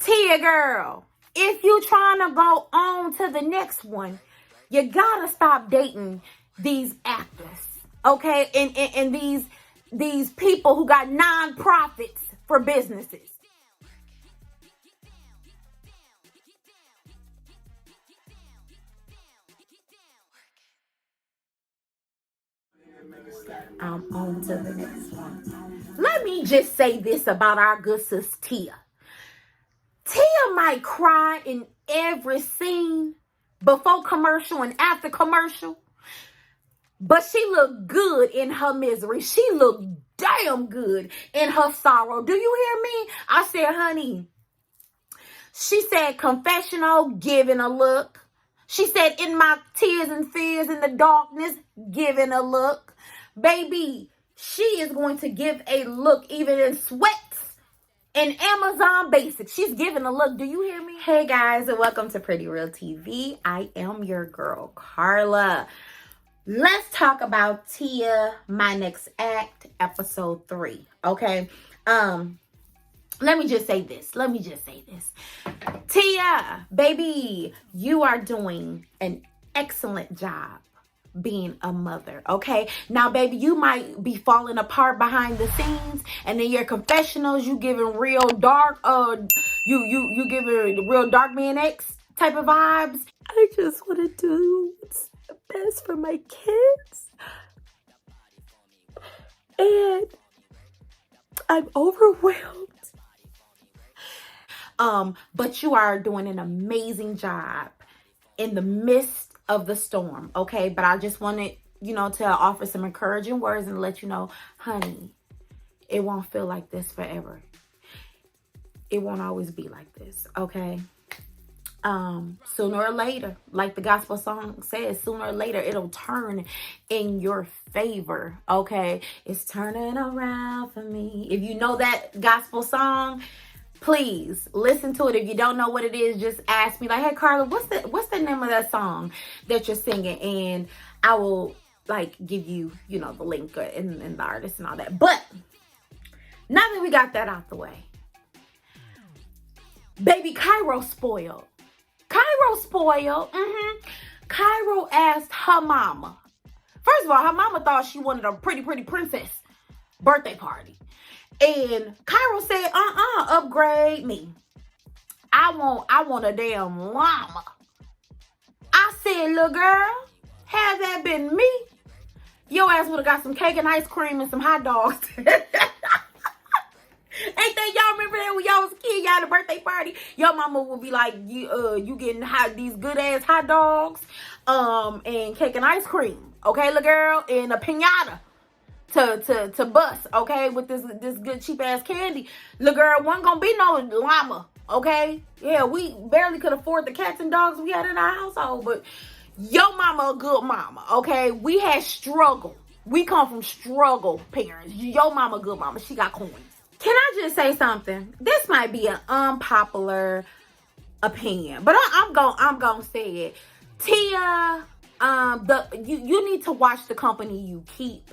Tia girl, if you trying to go on to the next one, you gotta stop dating these actors, okay? And these people who got non-profits for businesses. I'm on to the next one. Let me just say this about our good sis Tia. Tia might cry in every scene before commercial and after commercial, but she looked good in her misery. She looked damn good in her sorrow. Do you hear me? I said, honey, she said confessional, giving a look. She said in my tears and fears in the darkness, giving a look. Baby, she is going to give a look even in sweats and Amazon Basics. She's giving a look. Do you hear me? Hey guys, and welcome to Pretty Real TV. I am your girl, Carla. Let's talk about Tia, My Next Act, episode 3. Okay. Let me just say this. Tia, baby, you are doing an excellent job being a mother, okay? Now, baby, you might be falling apart behind the scenes, and in your confessionals, you giving real dark, you giving real dark man X type of vibes. I just want to do what's best for my kids, and I'm overwhelmed. But you are doing an amazing job in the midst of the storm, okay? But I just wanted, to offer some encouraging words and let you know, honey, it won't feel like this forever. It won't always be like this, okay? Sooner or later, like the gospel song says, sooner or later, it'll turn in your favor, okay? It's turning around for me. If you know that gospel song, please listen to it. If you don't know what it is, just ask me, like, hey Carla, what's the name of that song that you're singing? And I will give you, the link and the artist and all that. But now that we got that out the way, baby, Kairo spoiled. Kairo asked her mama. First of all, her mama thought she wanted a pretty princess birthday party. And Kairo said, upgrade me. I want a damn llama. I said, little girl, had that been me, your ass would have got some cake and ice cream and some hot dogs. Ain't that, y'all remember that when y'all was a kid, y'all had a birthday party? Your mama would be like, you getting these good ass hot dogs, and cake and ice cream. Okay, little girl, and a piñata. To bust, okay, with this good cheap ass candy. Little girl, wasn't gonna be no llama, okay? Yeah, we barely could afford the cats and dogs we had in our household, but your mama a good mama, okay? We had struggle. We come from struggle parents. Your mama a good mama. She got coins. Can I just say something? This might be an unpopular opinion, but I'm gonna say it. Tia, you need to watch the company you keep.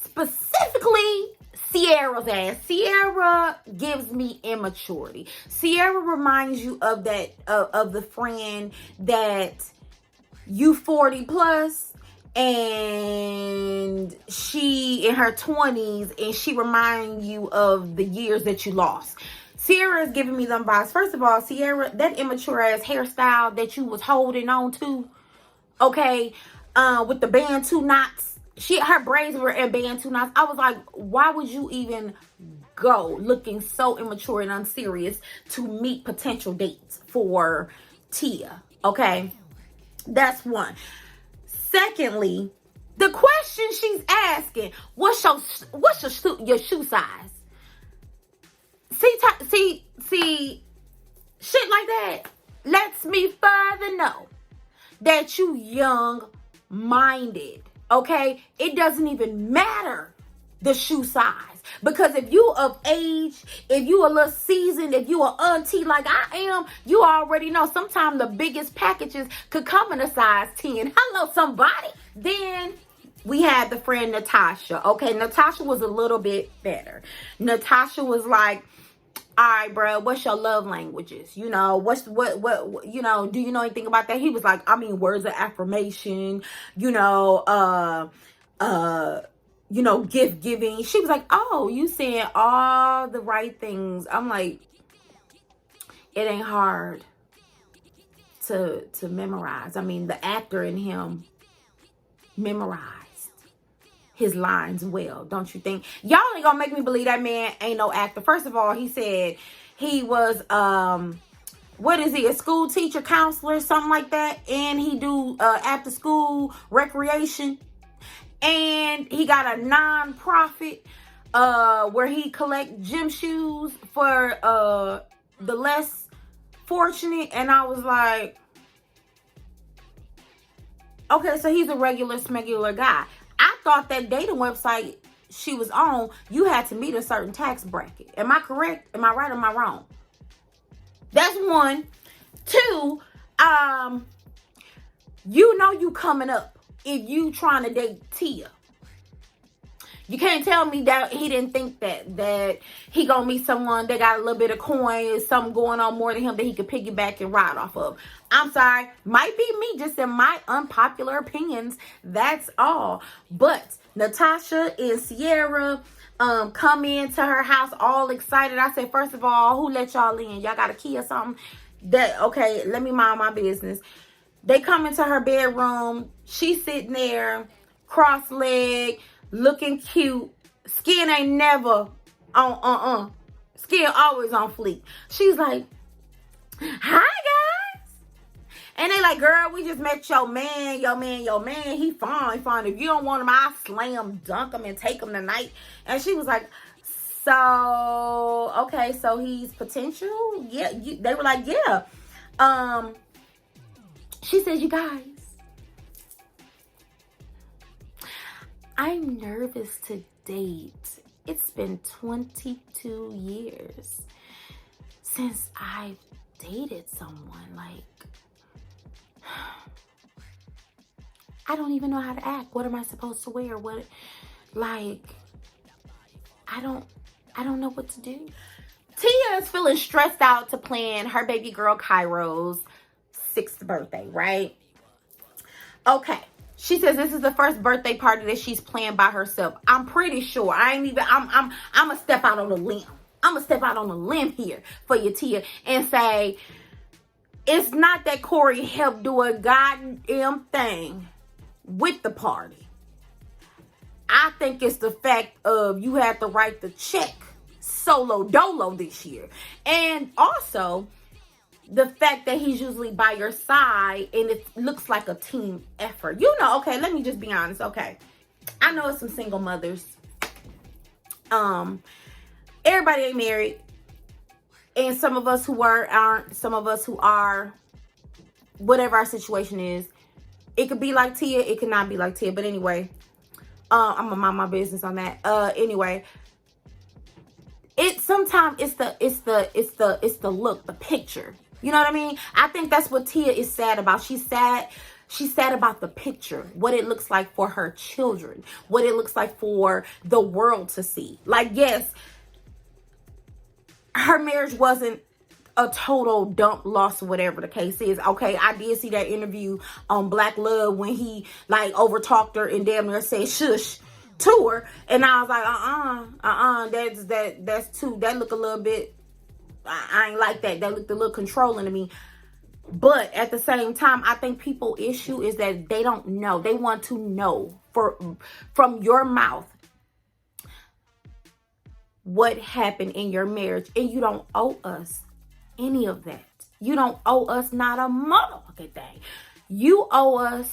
Specifically, Ciara's ass. Ciara gives me immaturity. Ciara reminds you of that of the friend that you 40 plus and she in her 20s, and she reminds you of the years that you lost. Ciara is giving me them vibes. First of all, Ciara, that immature ass hairstyle that you was holding on to, okay, with the band 2 knots. Her braids were in band 2 knots. I was like, why would you even go looking so immature and unserious to meet potential dates for Tia? Okay, that's one. Secondly, the question she's asking, what's your shoe size? See, shit like that lets me further know that you young-minded. Okay, it doesn't even matter the shoe size, because if you of age, if you a little seasoned, if you a auntie like I am, you already know sometimes the biggest packages could come in a size 10. Hello, somebody. Then we had the friend Natasha. Okay, Natasha was a little bit better. Natasha was like, all right, bro, what's your love languages? You know, what, you know, do you know anything about that? He was like, I mean, words of affirmation, you know, you know, gift giving. She was like, oh, you saying all the right things. I'm like, it ain't hard to memorize. I mean, the actor in him memorized his lines well, don't you think? Y'all ain't gonna make me believe that man ain't no actor. First of all, he said he was what is he, a school teacher, counselor, something like that, and he do after school recreation, and he got a non-profit where he collect gym shoes for the less fortunate. And I was like, okay, so he's a regular smegular guy. I thought that dating website she was on, you had to meet a certain tax bracket. Am I correct? Am I right or am I wrong? That's one. Two, you know you coming up if you trying to date Tia. You can't tell me that he didn't think that he gonna meet someone that got a little bit of coin, something going on more than him that he could piggyback and ride off of. I'm sorry, might be me, just in my unpopular opinions. That's all. But Natasha and Ciara come into her house all excited. I said, first of all, who let y'all in? Y'all got a key or something? Okay, let me mind my business. They come into her bedroom. She's sitting there, cross-legged, looking cute. Skin ain't never on Skin always on fleek. She's like, hi guys. And they like, girl, we just met your man. He fine. If you don't want him, I'll slam dunk him and take him tonight. And she was like, so okay, so he's potential? Yeah. They were like, yeah. She says, you guys, I'm nervous to date. It's been 22 years since I've dated someone. Like, I don't even know how to act. What am I supposed to wear? I don't know what to do. Tia is feeling stressed out to plan her baby girl Kairo's 6th birthday, right? Okay. She says this is the first birthday party that she's planned by herself. I'm pretty sure. I'm gonna step out on a limb. I'm gonna step out on a limb here for you, Tia, and say it's not that Corey helped do a goddamn thing with the party. I think it's the fact of you had to write the check solo dolo this year. And also the fact that he's usually by your side and it looks like a team effort. You know, okay, let me just be honest. Okay, I know it's some single mothers. Everybody ain't married. And some of us who aren't, some of us who are, whatever our situation is. It could be like Tia, it could not be like Tia. But anyway, I'm gonna mind my business on that. Anyway, sometimes it's the look, the picture. You know what I mean? I think that's what Tia is sad about. She's sad about the picture, what it looks like for her children, what it looks like for the world to see. Like, yes, her marriage wasn't a total dump loss or whatever the case is. Okay, I did see that interview on Black Love when he like overtalked her and damn near said shush to her, and I was like, that's too, that look a little bit, I ain't like that. That looked a little controlling to me. But at the same time, I think people's issue is that they don't know. They want to know from your mouth what happened in your marriage. And you don't owe us any of that. You don't owe us not a motherfucking thing. You owe us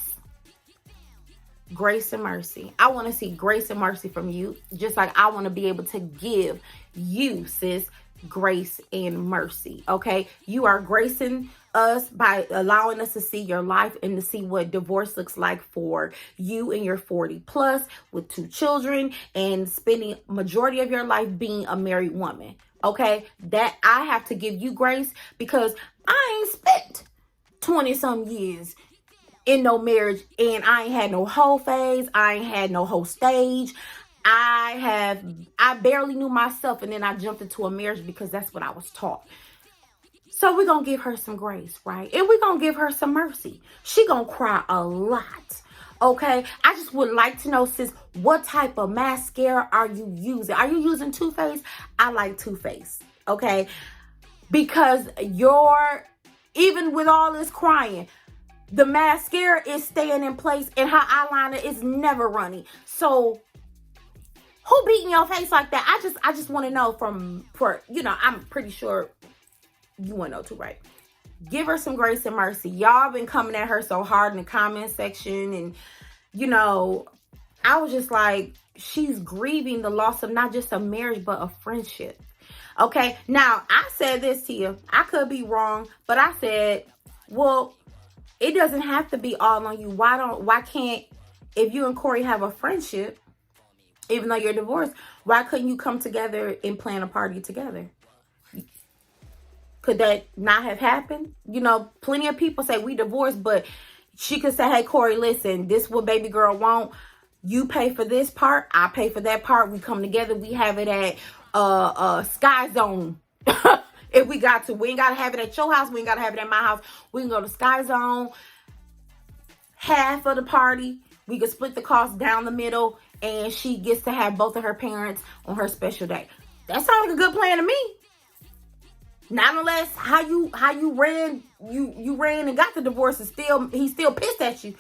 grace and mercy. I want to see grace and mercy from you. Just like I want to be able to give you, sis, grace and mercy. Okay, you are gracing us by allowing us to see your life and to see what divorce looks like for you and your 40 plus with 2 children and spending majority of your life being a married woman. Okay, that I have to give you grace because I ain't spent 20 some years in no marriage and I ain't had no whole phase. I ain't had no whole stage. I barely knew myself, and then I jumped into a marriage because that's what I was taught. So we're going to give her some grace, right? And we're going to give her some mercy. She going to cry a lot. Okay? I just would like to know, sis, what type of mascara are you using? Are you using Too Faced? I like Too Faced. Okay? Because even with all this crying, the mascara is staying in place and her eyeliner is never runny. So who beating your face like that? I just want to know I'm pretty sure you want to know too, right? Give her some grace and mercy. Y'all been coming at her so hard in the comment section. And, I was just like, she's grieving the loss of not just a marriage, but a friendship. Okay. Now, I said this to you. I could be wrong, but I said, well, it doesn't have to be all on you. Why can't, if you and Corey have a friendship, even though you're divorced, why couldn't you come together and plan a party together? Could that not have happened? Plenty of people say we divorced, but she could say, hey, Corey, listen, this is what baby girl want. You pay for this part. I pay for that part. We come together. We have it at Sky Zone. If we got to. We ain't got to have it at your house. We ain't got to have it at my house. We can go to Sky Zone. Half of the party. We could split the cost down the middle. And she gets to have both of her parents on her special day. That sounds like a good plan to me. Not unless how you ran and got the divorce and he's still pissed at you.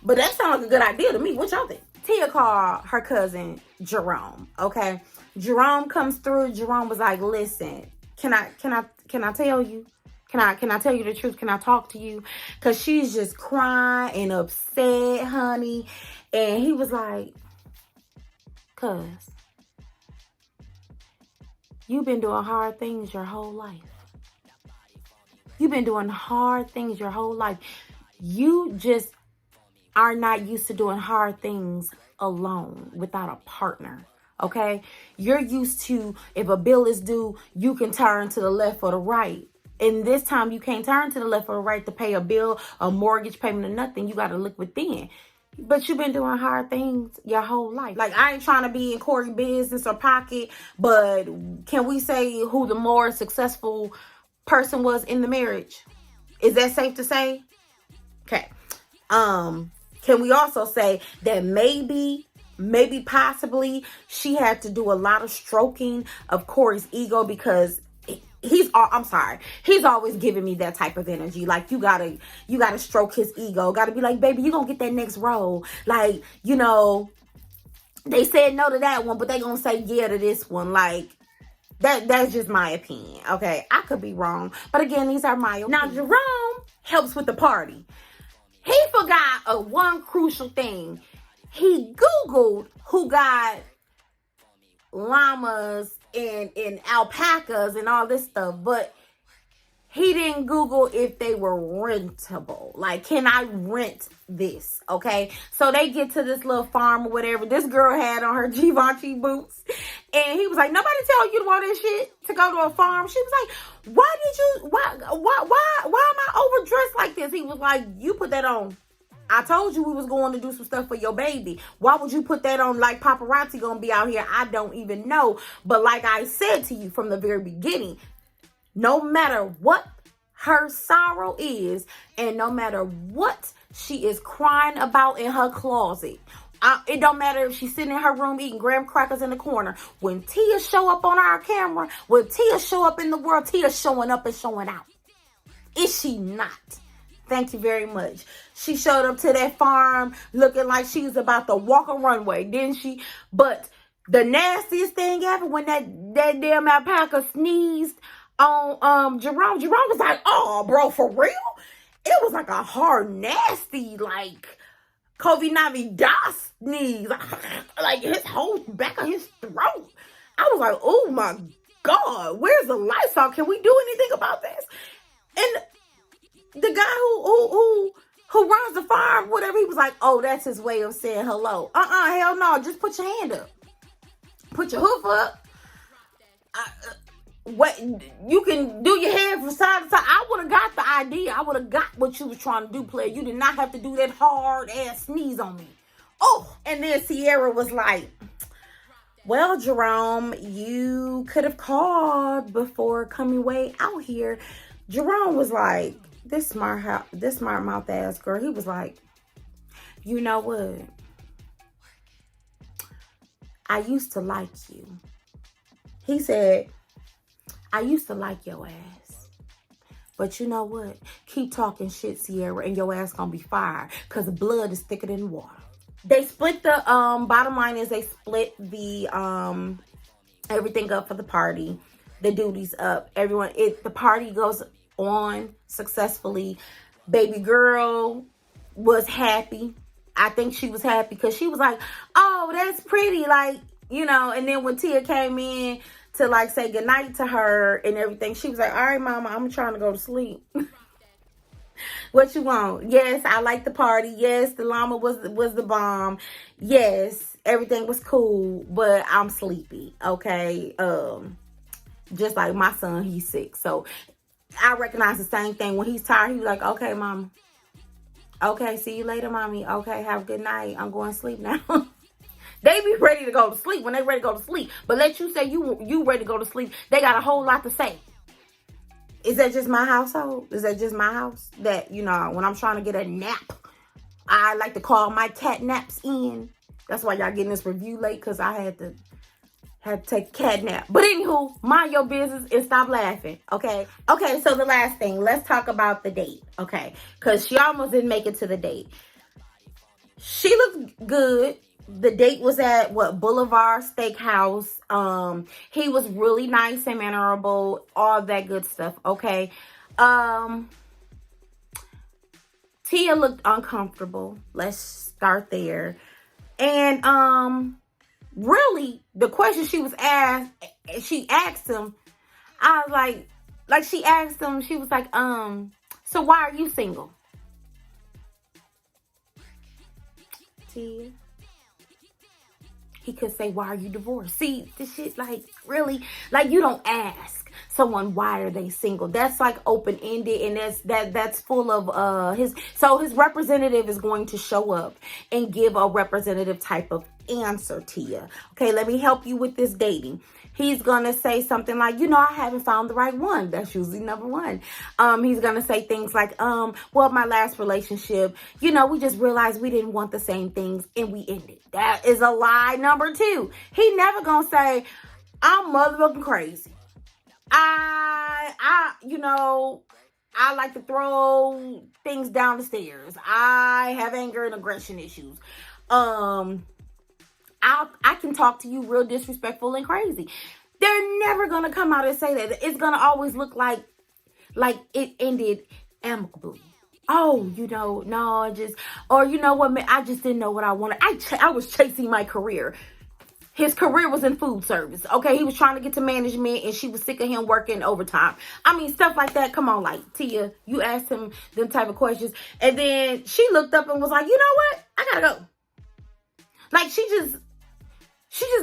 But that sounds like a good idea to me. What y'all think? Tia called her cousin Jerome. Okay. Jerome comes through. Jerome was like, listen, can I tell you? Can I tell you the truth? Can I talk to you? Cause she's just crying and upset, honey. And he was like, cuz you've been doing hard things your whole life. You've been doing hard things your whole life. You just are not used to doing hard things alone without a partner. Okay? You're used to, if a bill is due, you can turn to the left or the right. And this time you can't turn to the left or the right to pay a bill, a mortgage payment, or nothing. You got to look within. But you've been doing hard things your whole life. Like, I ain't trying to be in Corey's business or pocket, but can we say who the more successful person was in the marriage? Is that safe to say? Okay. Can we also say that maybe possibly she had to do a lot of stroking of Corey's ego because he's always giving me that type of energy. Like, you gotta stroke his ego. Gotta be like, baby, you gonna get that next role. Like, they said no to that one, but they gonna say yeah to this one. Like, that's just my opinion. Okay, I could be wrong, but again, these are my opinions. Now, Jerome helps with the party. He forgot one crucial thing. He Googled who got llamas and alpacas and all this stuff, but he didn't Google if they were rentable. Like, can I rent this? Okay. So they get to this little farm or whatever. This girl had on her Givenchy boots. And he was like, nobody tell you to wear this shit to go to a farm. She was like, why am I overdressed like this? He was like, you put that on. I told you we was going to do some stuff for your baby. Why would you put that on? Like, paparazzi gonna be out here? I don't even know. But like I said to you from the very beginning, no matter what her sorrow is, and no matter what she is crying about in her closet, it don't matter if she's sitting in her room eating graham crackers in the corner. When Tia show up on our camera, when Tia show up in the world, Tia's showing up and showing out. Is she not? Thank you very much. She showed up to that farm looking like she was about to walk a runway, didn't she? But the nastiest thing ever, when that damn alpaca sneezed on Jerome was like, oh, bro, for real? It was like a hard, nasty, like COVID-19 DOS sneeze. Like his whole back of his throat. I was like, oh my God, where's the Lysol? Can we do anything about this? And the guy who runs the farm, whatever, he was like, oh, that's his way of saying hello. Hell no. Just put your hand up. Put your hoof up. What you can do your hair from side to side. I would have got the idea. I would have got what you was trying to do, player. You did not have to do that hard ass sneeze on me. Oh, and then Ciara was like, Well, Jerome, you could have called before coming way out here. Jerome was like, this smart mouth ass girl. He was like, you know what? I used to like you. He said, I used to like your ass. But you know what? Keep talking shit, Ciara, and your ass gonna be fired. Because blood is thicker than water. They split the, bottom line is they split the, everything up for the party. The duties up. The party goes on successfully. Baby girl was happy. I think she was happy because she was like, oh, that's pretty. Like, you know, and then when Tia came in to like say goodnight to her and everything, she was like, all right, mama, I'm trying to go to sleep. What you want? Yes, I like the party. Yes, the llama was the bomb. Yes, everything was cool, but I'm sleepy. Okay. Just like my son, he's sick. So I recognize the same thing. When he's tired, he's like, okay, mama. Okay, see you later, mommy. Okay, have a good night. I'm going to sleep now. They be ready to go to sleep when they ready to go to sleep. But let you say you ready to go to sleep, they got a whole lot to say. Is that just my household? Is that just my house? That, you know, when I'm trying to get a nap, I like to call my cat naps in. That's why y'all getting this review late, because I had to take a cat nap. But anywho, mind your business and stop laughing, okay? Okay, so the last thing, let's talk about the date, okay? Because she almost didn't make it to the date. She looked good. The date was at, Boulevard Steakhouse. He was really nice and mannerable, all that good stuff, okay? Tia looked uncomfortable. Let's start there. And, really, the question she asked him, I was like she asked him, she was like, so why are you single? Tia. He could say, why are you divorced? See, this shit, like, really, like, you don't ask someone why are they single. That's like open-ended, and that's full of his representative is going to show up and give a representative type of answer to you. Okay, let me help you with this dating. He's gonna say something like, you know, I haven't found the right one. That's usually number one. He's gonna say things like, well, my last relationship, you know, we just realized we didn't want the same things and we ended. That is a lie. Number two, he never gonna say, I'm motherfucking crazy. You know, I like to throw things down the stairs. I have anger and aggression issues. I can talk to you real disrespectful and crazy. They're never going to come out and say that. It's going to always look like it ended amicably. Oh, you know, no, or you know what, man, I just didn't know what I wanted. I was chasing my career. His career was in food service. Okay, he was trying to get to management and she was sick of him working overtime. I mean, stuff like that. Come on, like, Tia, you asked him them type of questions. And then she looked up and was like, you know what? I gotta go. Like, she just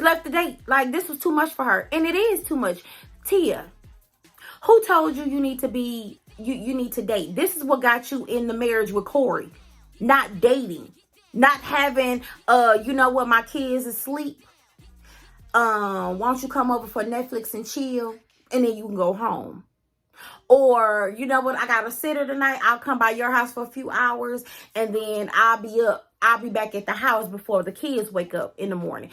left the date. Like, this was too much for her. And it is too much. Tia, who told you you need to be, you need to date? This is what got you in the marriage with Corey. Not dating. Not having, you know what, my kids asleep. Why don't you come over for Netflix and chill, and then you can go home? Or, you know what, I got a sitter tonight. I'll come by your house for a few hours, and then I'll be back at the house before the kids wake up in the morning.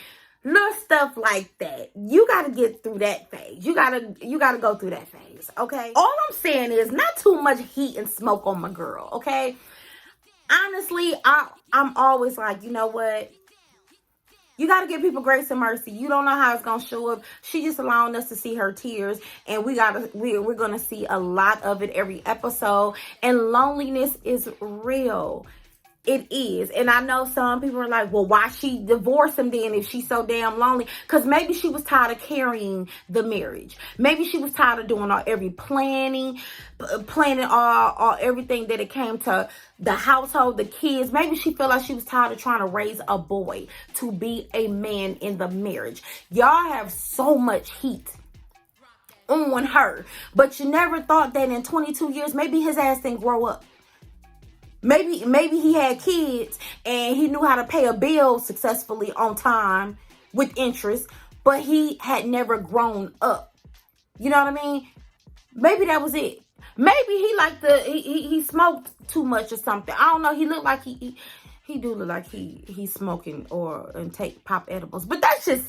Little stuff like that. You got to get through that phase. You got to go through that phase, okay? All I'm saying is not too much heat and smoke on my girl, okay? Honestly, I'm always like, you know what? You got to give people grace and mercy. You don't know how it's going to show up. She just allowing us to see her tears. And we're going to see a lot of it every episode. And loneliness is real. It is. And I know some people are like, well, why she divorced him then if she's so damn lonely? Because maybe she was tired of carrying the marriage. Maybe she was tired of doing every planning all everything that it came to the household, the kids. Maybe she felt like she was tired of trying to raise a boy to be a man in the marriage. Y'all have so much heat on her. But you never thought that in 22 years, maybe his ass didn't grow up. Maybe he had kids and he knew how to pay a bill successfully on time with interest. but he had never grown up. You know what I mean? Maybe that was it. Maybe he smoked too much or something. I don't know. He looked like he do look like he's smoking and take pop edibles. But that's just,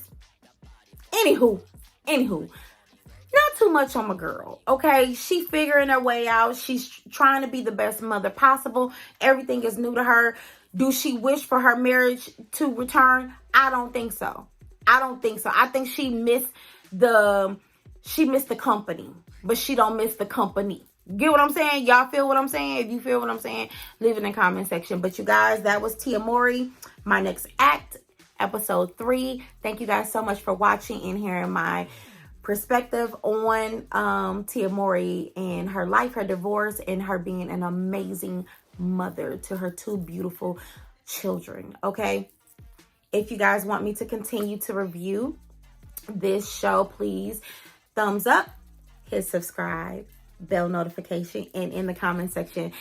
anywho, not too much on my girl, okay? She figuring her way out. She's trying to be the best mother possible. Everything is new to her. Do she wish for her marriage to return? I don't think so. I think she missed the company, but she don't miss the company. Get what I'm saying? Y'all feel what I'm saying? If you feel what I'm saying, leave it in the comment section. But you guys, that was Tia Mowry, My Next Act, episode 3. Thank you guys so much for watching and hearing my perspective on Tia Mowry and her life, her divorce, and her being an amazing mother to her 2 beautiful children. Okay, if you guys want me to continue to review this show, please thumbs up, hit subscribe, bell notification, and in the comment section,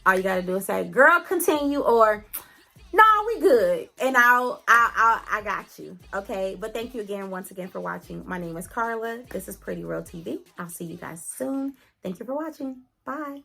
all you gotta do is say, girl, continue, or no, we good, and I got you. Okay, but thank you once again for watching. My name is Carla. This is Pretty Real TV. I'll see you guys soon. Thank you for watching. Bye.